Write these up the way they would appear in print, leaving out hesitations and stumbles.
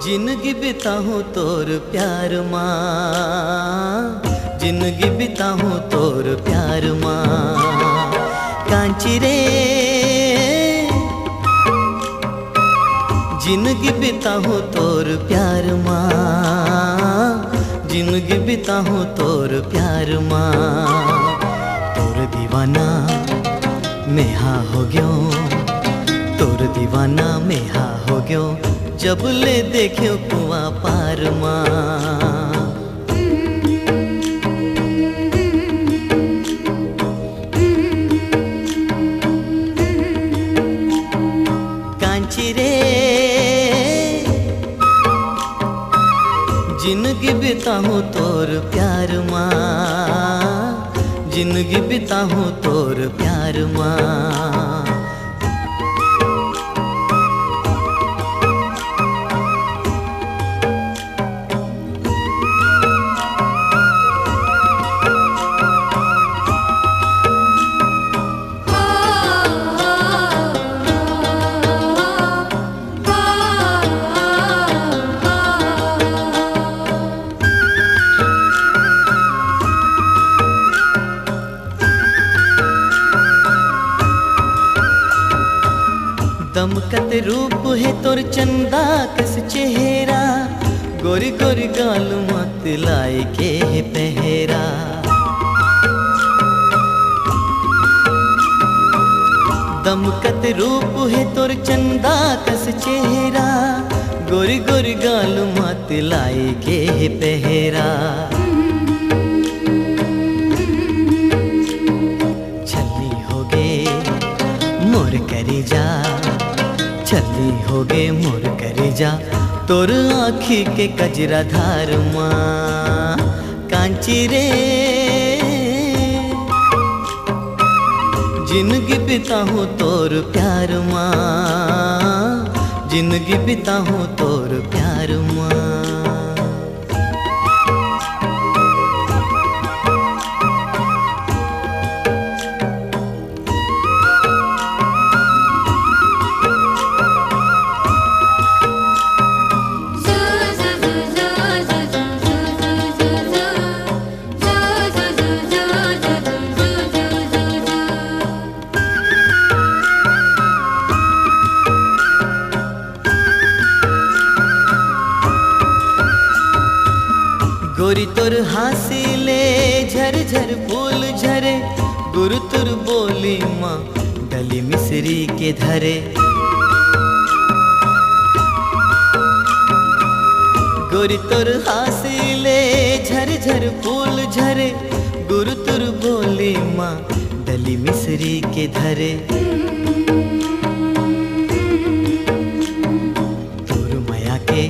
जिंदगी बिताऊं तोर प्यार माँ, जिंदगी बिताऊं तोर प्यार माँ। कांची रे जिंदगी बिताऊं तोर प्यार माँ, जिंदगी बिताऊं तोर प्यार माँ। तोर दीवाना मैं हाँ हो गयो, तोर दीवाना मैं हाँ हो गयो, जब ले देखियो कुआं पार माँ। कांची रे जिंदगी बिताऊं तोर प्यार माँ, जिंदगी बिताऊं तोर प्यार माँ। दमकत रूप है तोर चंदा कस चेहरा, गोरी गोरी गाल मत लाई के है पहरा। दमकत रूप है तोर चंदा कस चेहरा, गोरी गोरी गाल मत लाई के है पहरा। छल्ली हो गे मोर करी जा, छल्ली हो गे मोर करे जा, तोर आँखी के कजरा धार माँ। कांची रे जिंदगी बिताऊं तोर प्यार माँ, जिंदगी बिताऊं तोर प्यार माँ। गोरी तोर हासिले झर झर फूल झरे, गुरु तुर बोली माँ डली मिसरी के धरे। गोरी तोर हासिले झर झर फूल झरे, गुरु तुर बोली माँ डली मिसरी के धरे। तोर माया के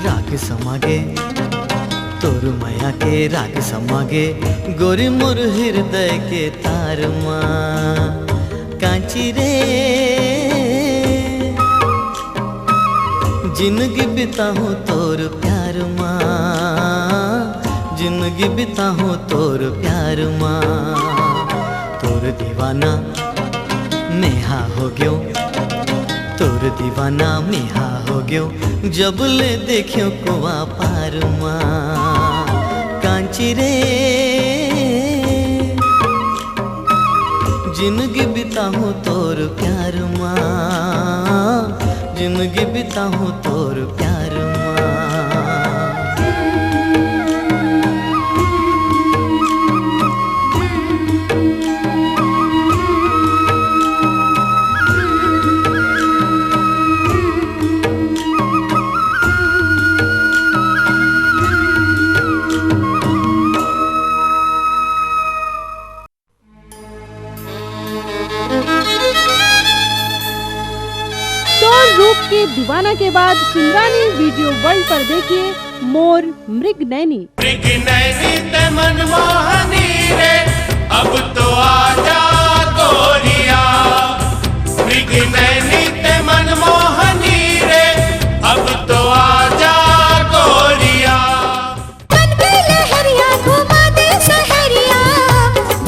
राग समागे, तोर माया के राग समागे, गोरी मोर हृदय के तार माँ। कांची रे जिंदगी बिताऊं तोर प्यार माँ, जिंदगी बिताऊं तोर प्यार माँ। तोर दीवाना मैं हाँ हो गयो, तोर दीवाना मैं हाँ हो गयो, जब ले देखियो कुआं पार माँ। कांची रे जिंदगी बिताऊं तोर प्यार माँ, जिंदगी बिताऊं तोर प्यार माँ। रूप के दीवाना के बाद सुंदरानी वीडियो वर्ल्ड पर देखिए मोर मृग नैनी। मृग नैनी ते मनमोहनी रे, अब तो आजा गोरिया। मृग नैनी ते मनमोहनी रे, अब तो आजा गोरिया। मन पे लहरिया घुमा दे सहरिया,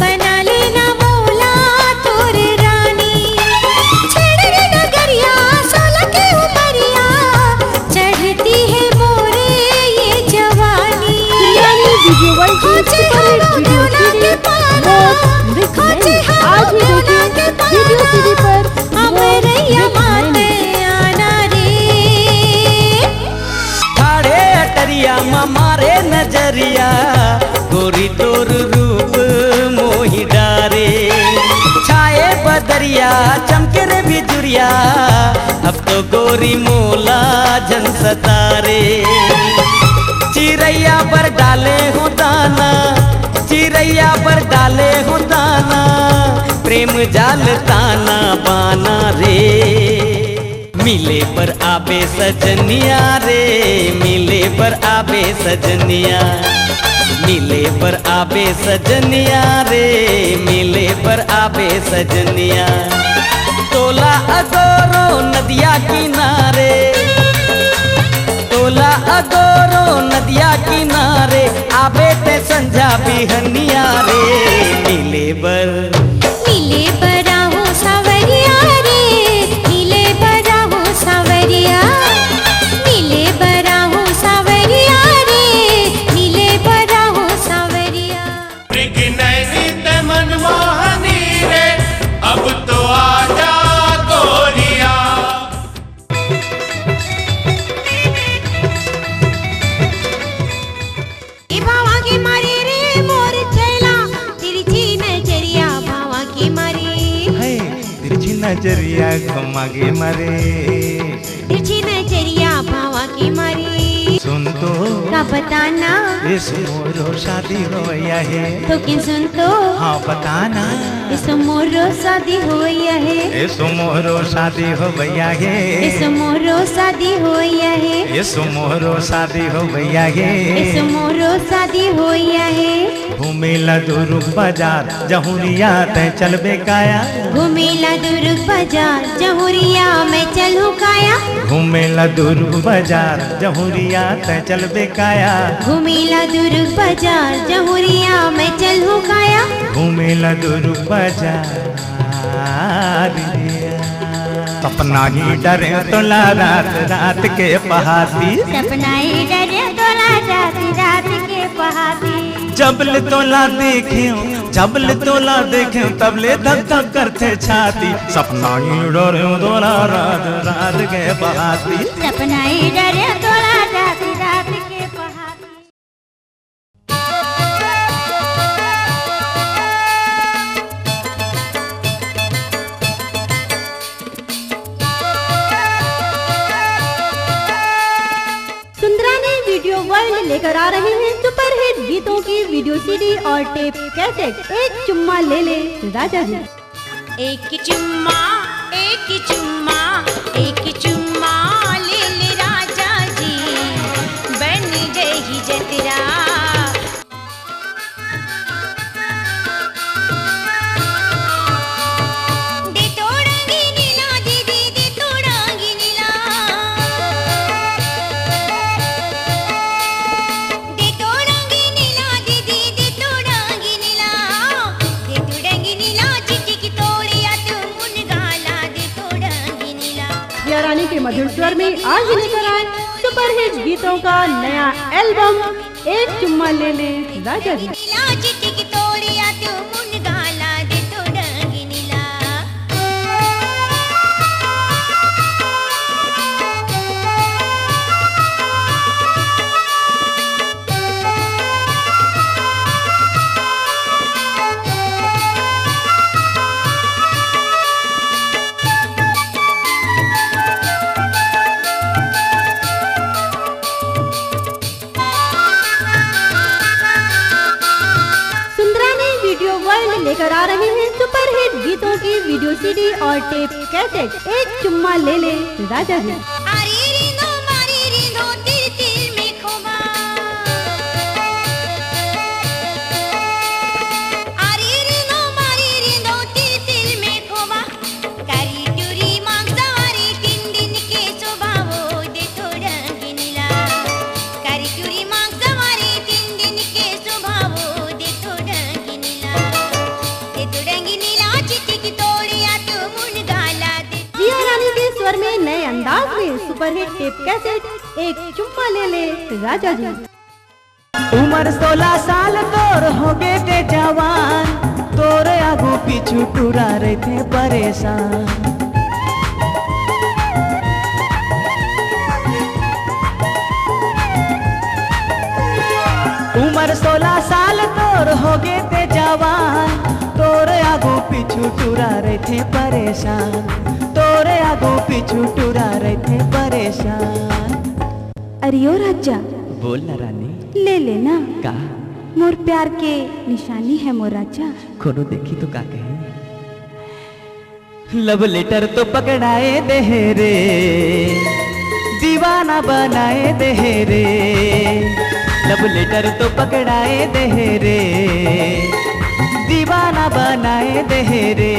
बना लेना मौला तोरे रानी। अटरिया माते आना रे। ठाड़े अटरिया मारे नजरिया गोरी तोर रूप मोहि डारे। छाए बदरिया चमके रे बिजुरिया अब तो गोरी मोला जन सतारे। चिरैया पर डाले हो दाना, चिरैया पर डाले हो दाना, प्रेम जाल ताना बाना रे। मिले पर आबे सजनिया रे, मिले पर आबे सजनिया, मिले पर आबे सजनिया रे, मिले पर आबे सजनिया। तोला अगोरो नदिया किनारे, तोला अगोरो नदिया किनारे, आबे ते संझा बिहनिया रे। मिले बर आहो सावरिया रे, मिले बर आहो सावरिया, मिले बर आहो सावरिया रे, मिले बर आहो सावरिया। मृग नैनी ते मनमोहनी रे अब तो आजा गोरिया। ए भावा के मारे रे मोर चला, तिरछी नजरिया भावा के मारे, तिरछी नजरिया घुमा के मारे। तिरछी नजरिया भावा के मारे। सुन तो का बताना इस मोरो शादी होया है, तो किन सुन तो हाँ बताना इस मोरो शादी होया है, इस मोरो शादी हो भैया है, इस मोरो शादी होया है, इस मोरो शादी हो भैया है। इस मोरो शादी होया है। घूमेला दुर्ग बाजार जहुरिया ते चलबे काया, घूमेला दुर्ग बाजार जहुरिया मैं चलूं काया, घूमेला दुर्ग बाजार जहुरिया ते चलबे काया, घूमेला दुर्ग बाजार जहुरिया मैं चलूं काया, घूमेला दुर्ग बाजार। सपना ही डरे तोला रात रात के पहाती, सपना ही डरे तोला रात रात के पहाती। जबल तोला देखे जबल तोला देखे तबले धक धक करते छाती। सपना ही डरे तोला रात रात के पहाती, सपना ही डरे तोला रात रात के पहाती। सुंदरानी वीडियो वर्ल्ड लेकर आ रहे हैं सुपरहिट गीतों की वीडियो सीडी और टेप कैसेट। एक चुम्मा ले ले राजा जी। एक चुम्मा एक चुम्मा एक चुम्मा ले ले राजा जी, बन गई जतरा। दे तोड़ांगी नीला दीदी, दे तोड़ांगी नीला, दे तोड़ांगी नीला दीदी, दे तोड़ांगी नीला, दे तोड़ांगी नीला चिट्टी की तोड़िया तू मुन गाला, दे तोड़ांगी नीला। प्रिया रानी के मधुर स्वर में आज लेकर आए सुपरहिट गीतों का नया एल्बम एक चुम्मा ले ले राजा जी। नीला चिट्टी की तोड़िया तू मुन गाला, दे तोड़ांगी नीला। सुंदरानी वीडियो वर्ल्ड लेकर आ रहे हैं सुपरहिट गीतों की वीडियो सीडी और टेप कैसेट। एक चुम्मा ले ले राजा जी। आरी रिंदो मारी रिंदो तिर तिर में खोमा, आरी रिंदो मारी रिंदो तिर तिर में खोमा, करी टूरी मांग सवारी तीन दिन के स्वभावो, दे तोड़ांगी नीला, करी टूरी मांग सवारी तीन दिन के स्वभावो, दे तोड़ांगी नीला, दे तोड़ांगी नीला चिट्टी की तोड़िया तू मुन गाला, दे। प्रिया रानी के स्वर में नए अंदाज में सुपरहिट टेप कैसेट एक चुम्मा ले ले राजा जी। उम्र 16 साल तोर हो गए ते जवान, तोर आगू पीछू टूरा रहते परेशान। उम्र 16 साल तोर हो गे ते जवान, तोर आगू पीछू टूरा रहे थे परेशान, तोर आगू पीछू टूरा रहे थे परेशान। अरे ओ राजा, बोल ना रानी। ले लेना, का मोर प्यार के निशानी है मोर राजा। खोलो देखी तो का कहे। लव लेटर तो पकड़ाए दे रे, दीवाना बनाए दे रे। लव लेटर तो पकड़ाए दे रे, दीवाना बनाए दे रे।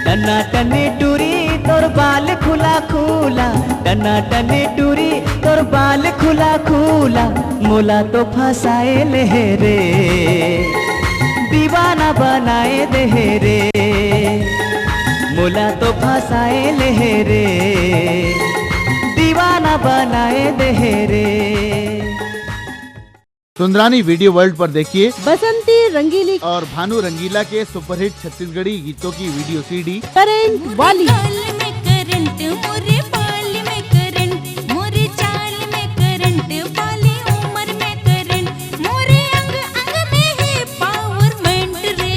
टना टने टूरी तोर बाल खुला खुला, टना टने टूरी तोर बाल खुला खुला, मोला तो फंसाए ले रे, दीवाना बनाए दे रे। मोला तो फंसाए ले रे, दीवाना बनाए दे रे। सुंदरानी वीडियो वर्ल्ड पर देखिए बसंती रंगीली और भानु रंगीला के सुपरहिट छत्तीसगढ़ी गीतों की वीडियो सीडी। करंट वाली। गाल में करंट मोरे बाल में करंट, मोरे चाल में करंट, बाली उम्र में करंट, मोरे अंग अंग में है पावरमेंट रे।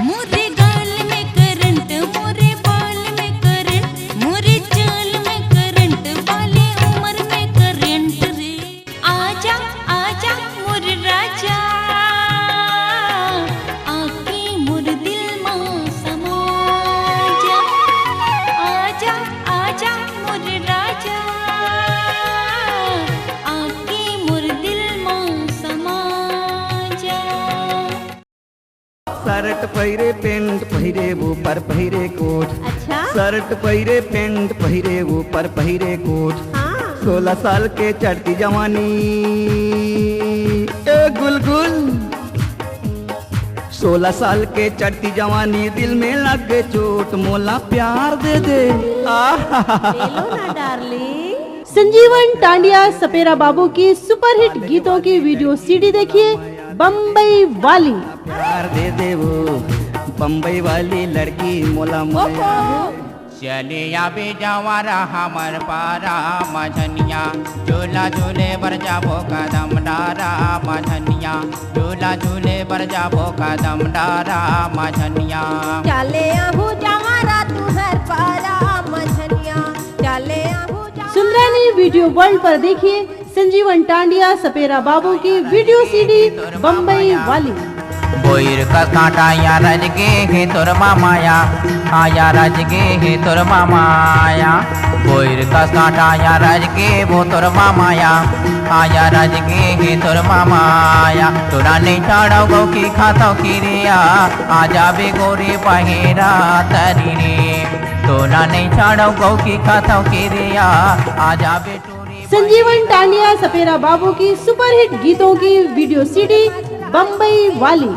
मोरे गाल में करंट, मोरे बाल में करंट, मोरे चाल में करंट, बाली उम्र में करंट रे। आजा आजा मोर राजा, आके मोर दिल में समा जा। आजा आजा मोर राजा, आके मोर दिल में समा जा। शर्ट पहिरे पेंट पहिरे ऊपर पहिरे कोट, अच्छा, शर्ट पहिरे पेंट पहिरे ऊपर पहिरे कोट। हाँ 16 साल के चढ़ती जवानी ए गुलगुल, 16 साल के चढ़ती जवानी, दिल में लग गए चोट, मोला प्यार दे दे। ले लो ना डार्लिंग। संजीवन टांडिया सपेरा बाबू की सुपरहिट गीतों की वीडियो सीडी देखिए, बम्बई वाली। प्यार दे दे वो बम्बई वाली लड़की, मोला मोया। चले आबे जवारा हमर पारा मझनिया, झूला झूले बर जाबो कदम डारा मझनिया, झूला झूले बर जाबो कदम डारा मझनिया। चले आहू जवारा तुहर पारा मझनिया, चले आहू सुंदरानी वीडियो वर्ल्ड पर देखिए संजीवन टांडिया सपेरा बाबू की वीडियो सीडी बम्बई वाली। बोईर का कांटा या रज के है तोर मामाया, आया रज के है तोर मामाया। बोईर का कांटा या रज के वो तोर मामाया, आया रज के है तोर मामाया। तोरा नहीं छाड़ो गो की खातो की रिया, आजा बे गोरी बहेरा तरी रे। तोरा नहीं छाड़ो गो की खातो की रिया, आजा बे टोरी। संजीवन टांडिया सपेरा बाबू की सुपरहिट गीतों की वीडियो सीडी बम्बई वाली।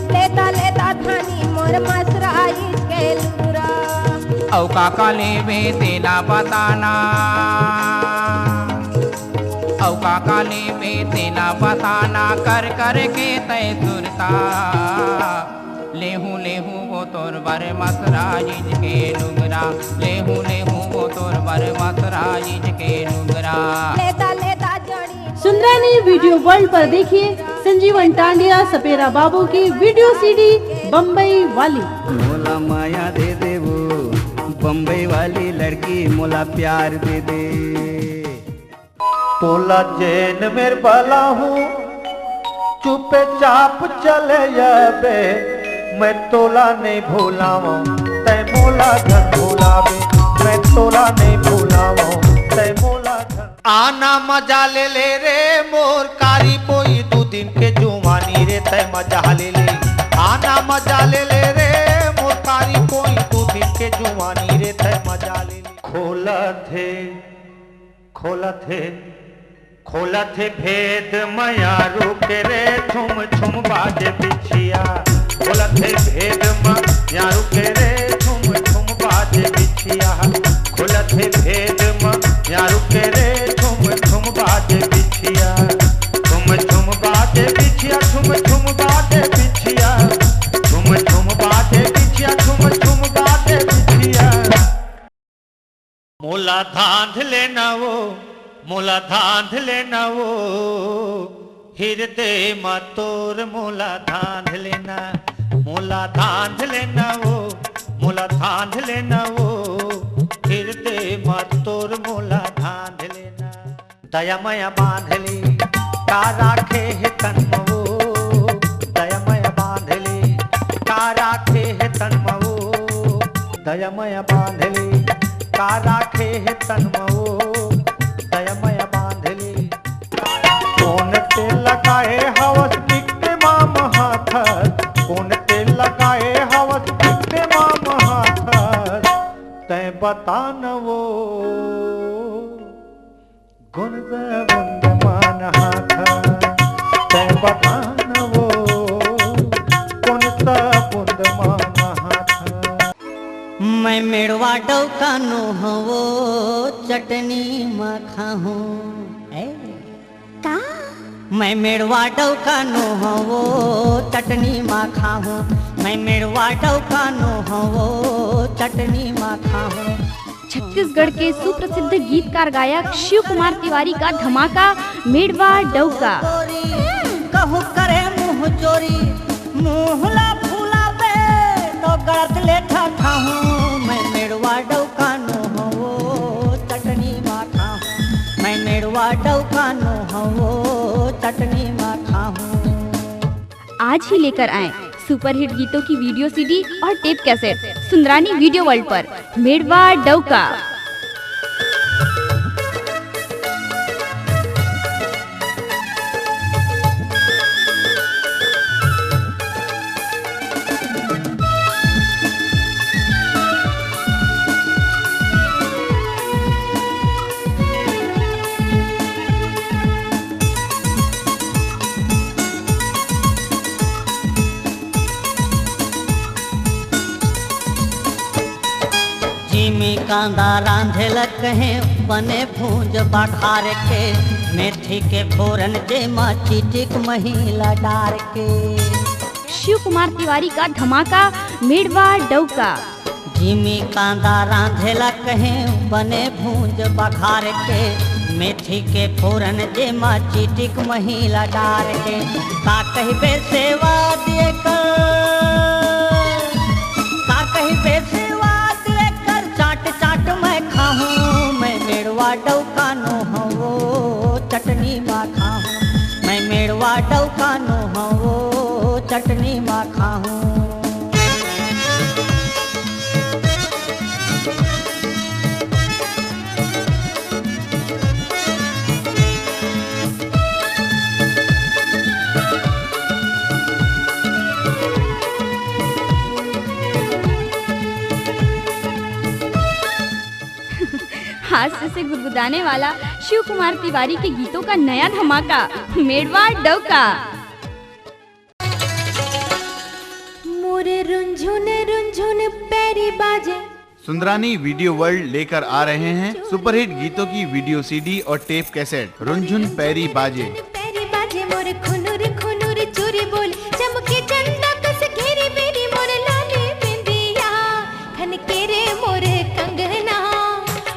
लेता लेता थानी मोर मसराई के लुरा। औ काका लेवे तेला बताना, औ काका लेवे तेला बताना, कर कर के तय सुरता। लेहू लेहू वो तोर बर मसराइज के नुगरा, लेहू लेहू वो तोर बर मसराइज के नुगरा। लेता लेता जड़ी सुंदरानी वीडियो वर्ल्ड पर देखिए संजीवन टांडिया सपेरा बाबू की वीडियो सीडी बम्बई वाली। मोला माया दे दे वो बम्बई वाली लड़की, मोला प्यार दे दे। तोला जैन मेर बाला हूँ, चुपे चाप चले बे, मैं तोला नहीं भूलावा तै मोला धन भूलावे, मैं तोला नहीं भूलावा तै मोला धन। आना मजा ले ले रे मोर कारी पोई, 2 दिन के जुमानी रे तै मजा ले ले। आना मजा ले ले रे मोर कारी पोई, 2 दिन के जुमानी रे तै मजा ले ले। खोला थे खोला थे भेद मयारू के रे, छुम छुम बाजे बिछिया। खोला थे भेद मयारू के रे, छुम छुम बाजे बिछिया। खोला थे भेद मयारू के रे, छुम छुम बाजे बिछिया। छुम छुम बाजे बिछिया, छुम छुम बाजे बिछिया। छुम छुम बाजे बिछिया, छुम छुम बाजे बिछिया। मोला मोला धांध लेना वो, मोला धांध लेना वो, हृदय मा तोर मोला धांध लेना, मोला धांध लेना वो, मोला धांध लेना वो, हृदय मा तोर मोला धांध लेना। दया मया बांधली का राखे है तन मवो, दया मया बांधली का राखे है तन मवो, दया मया बांधली का राखे है तन मवो, दया मया बांधली। कौन ते लगाए हवस टिकते माम हाथ, कौन ते लगाए हवस टिकते माम हाथ, तै बता न वो गुण बुंद मान हाथ, तै बता न वो गुण बुंद मान हाथ। मैं मेड़वा डौका नो हवो चटनी मखाहूँ, का मैं मेड़वा डौका नो हवो चटनी मखाहूँ, मैं मेड़वा डौका नो हवो चटनी मखाहूँ। छत्तीसगढ़ के सुप्रसिद्ध गीतकार गायक शिव कुमार तिवारी का धमाका मेड़वा डौका। कहूँ करे मुँह चोरी, मुँहला फूलावे तो गलत लेठा खाहूँ, मैं मेड़वा डौका नो हवो चटनी मखाहूँ, मैं मेड़वा डौका नो हवो चटनी मखाहूँ। आज ही लेकर आए सुपरहिट गीतों की वीडियो सीडी और tape cassette Sundarani video world पर। मेड़वा डौका। जिमी कांदा रांधेल कहे बने भूंज बघार के, मेथी के फोरन दे चिटिक महिला डार के। शिव कुमार तिवारी का धमाका मेड़वा डौका। जिमी कांदा रांधेला कहे बने भूंज बघार के, मेथी के फोरन दे चिटिक महिला डार के। का कहिबे सेवा दिए कर, का कहिबे सेवा दिए कर, चाट चाट मैं खाहूँ, मैं मेड़वा डौका नो हवो चटनी मा खाहूँ, मैं मेड़वा डौका नो हवो चटनी मा खाहूँ। हास्य से गुदगुदाने वाला शिव कुमार तिवारी के गीतों का नया धमाका मेड़वा डौका। मोरे रुंझुन रुंझुन पैरी बाजे। सुंदरानी वीडियो वर्ल्ड लेकर आ रहे हैं सुपरहिट गीतों की वीडियो सीडी और टेप कैसेट रुंझुन पैरी बाजे। पैरी बाजे मोरे खुनुर खुनुर चूरी बोल, चमके चंदा कस घेरी मेरी मोरे लाली बिंदिया, खन के रे मोरे कंगना,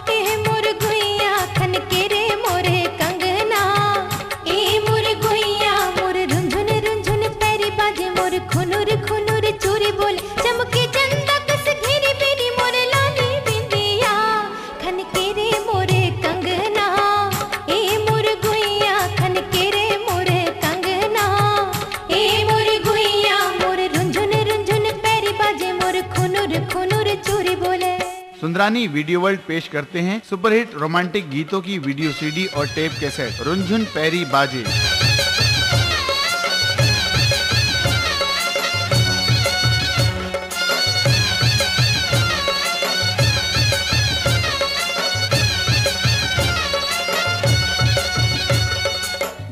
ए मोर गुइया खन के रे मोरे कंगना, ए मोर गुइया मोरे रुंझुन रुंझुन पैरी बाजे मोरे खुनुर खुनुर चूरी बोल, चमके चंदा कस घेरी मेरी मोरे लाली बिंदिया, खन के रे मोरे कंगना, ए मोर गुइया खन के रे मोरे कंगना, ए मोर गुइया मोरे रुंझुन रुंझुन पैरी बाजे मोरे खुनुर खुनुर चूरी बोले। सुंदरानी वीडियो वर्ल्ड पेश करते हैं सुपरहिट रोमांटिक गीतों की वीडियो सीडी और टेप कैसेट रुंझुन पैरी बाजे।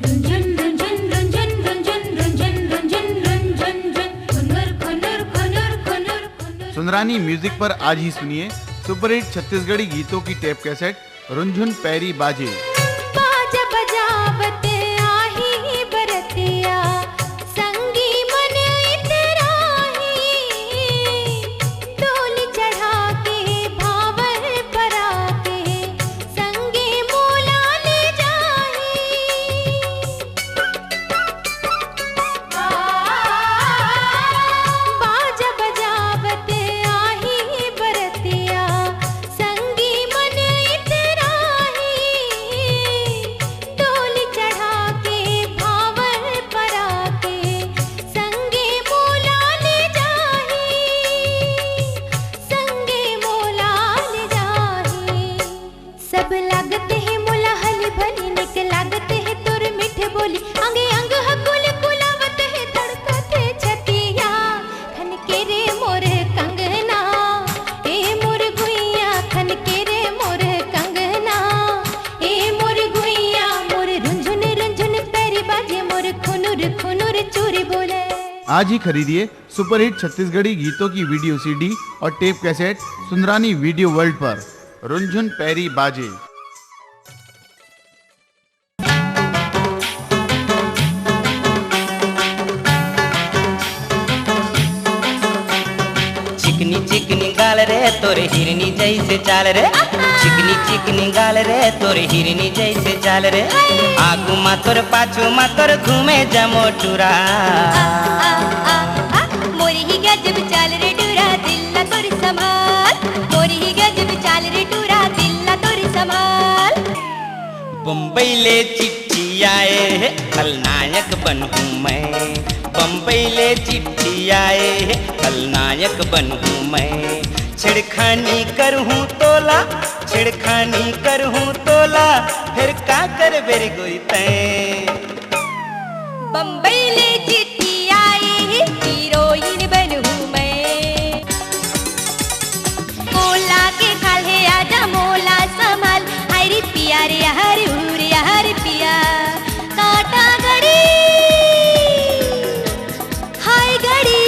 रुंझुन रुंझुन रुंझुन रुंझुन रुंझुन रुंझुन रुंझुन खुनुर खुनुर खुनुर खुनुर खुनुर। सुंदरानी म्यूजिक पर आज ही सुनिए सुपरहिट छत्तीसगढ़ी गीतों की टेप कैसेट रुंझुन पैरी बाजे। बाजा बजावत आही बरतिया, संगी मन इतराही, डोली चढ़ा के भावर पराते, आज ही खरीदिए सुपरहिट छत्तीसगढ़ी गीतों की वीडियो सीडी और tape cassette Sundarani video world पर। रुनझुन पैरी बाजे। चिकनी चिकनी गाल रे तोरे हिरनी जैसे चाल रे, चिकनी चिकनी गाल रे तोरे हिरनी जैसे चाल रे, आगू मा तोर पाछू मा तोर घूमे जमो टूरा। मोरी ही गजब चाल रे टूरा दिल्ला तोरी संभाल, मोरी ही गजब चाल रे टूरा दिल्ला तोरी संभाल। बम्बई ले चिट्ठी आए खलनायक बनूं मैं, बम्बई ले चिट्ठी आए खलनायक बनूं मैं। छिड़खानी करहूँ तोला, छिड़खानी करहूँ तोला, फिर का कर बेरे गोरी तैं। बम्बई ले चिट्ठी आई हीरोइन बनूं मैं, मोला के खाले आजा मोला संभाल। हरी पिया रे हरी उरे हरी पिया काटा गड़ी हाय गड़ी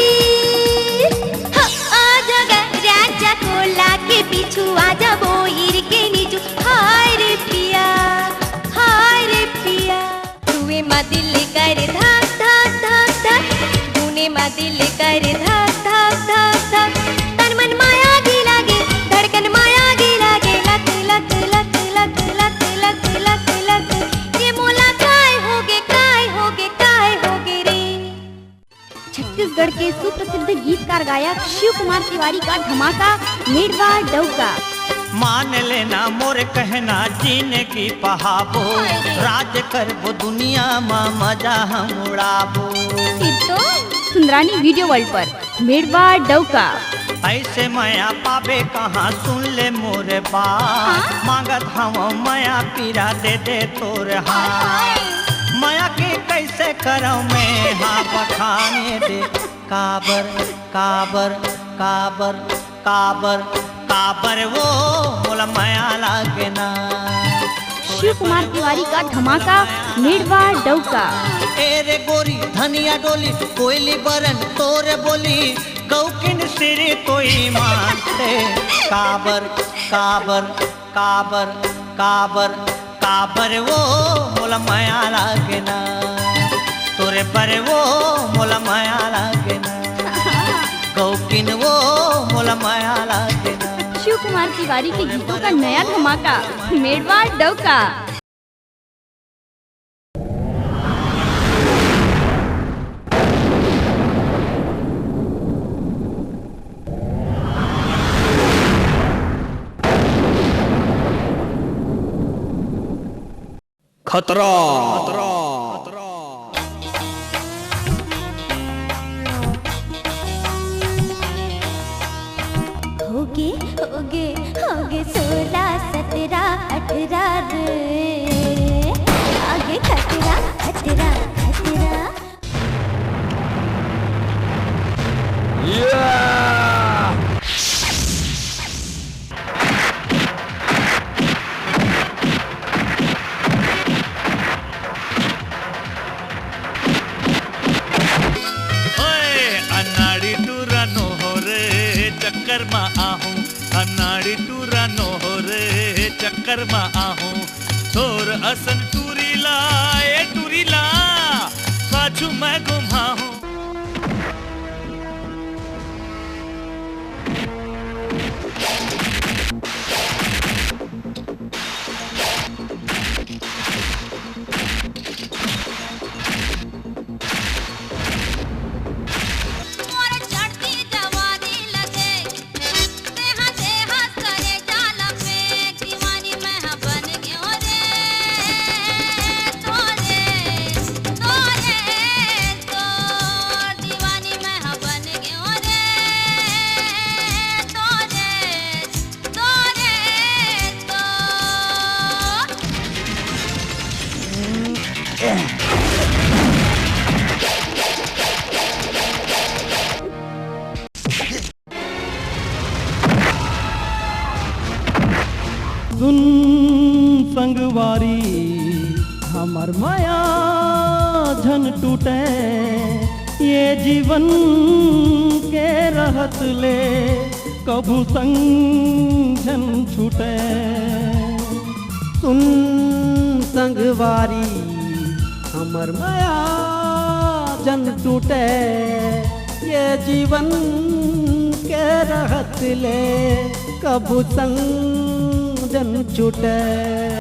आजा राजा कोला के पीछू आजा बोहिर के नीचू। हाय रे पिया हाय रे पिया हुए मा दिल कर धक धक धक धक, धुने मा दिल कर धक धक धक धक। तन मन माया गी लागे धड़कन माया गी लागे, luck luck luck luck luck luck luck luck. ये मोला काय होगे काय होगे काय होगे रे। छत्तीसगढ़ के सुप्रसिद्ध गीतकार गायक शिव कुमार तिवारी का धमाका मेड़वा डौका। मान लेना मोर कहना जीने की पहाबो, राज कर वो दुनिया में मजा हम उड़ाबो। तो सुंदरानी वीडियो वर्ल्ड पर मेड़वा डौका। ऐसे माया पाबे कहाँ सुन ले मोरे बात, मांगत हम माया पीरा दे दे तोर हाथ। माया के कैसे करऊं मैं हाँ बखाने दे, काबर काबर काबर काबर काबर वो मोला माया लागे ना। शिव कुमार तिवारी का धमाका मेड़वा डौका। एरे गोरी धनिया डोली कोयली बरन तोरे बोली, गौकिन सिर कोई मानते। काबर काबर काबर काबर काबर वो मोला माया लागे ना, तोरे पर वो मोला माया लागे ना, गौकिन वो मोला माया लागे ना। शिव कुमार तिवारी के गीतों का नया धमाका मेड़वा डौका। खतरा होगे होगे होगे 16 17 18 रे, आगे खतरा खतरा खतरा। अनाड़ी टूरा नो हो रे चक्कर मा आहूं, अनाड़ी टूरा नो हो रे चक्कर मा आहूं। तोर असन टूरीला ए टूरीला पाछू मैं घुमाऊं। सुन संगवारी हमर माया झन टूटे, ये जीवन के रहत ले कभू संग छूटे। सुन संगवारी हमर माया जन टूटे। ये जीवन के रहत ले कभू संग जन छूटे।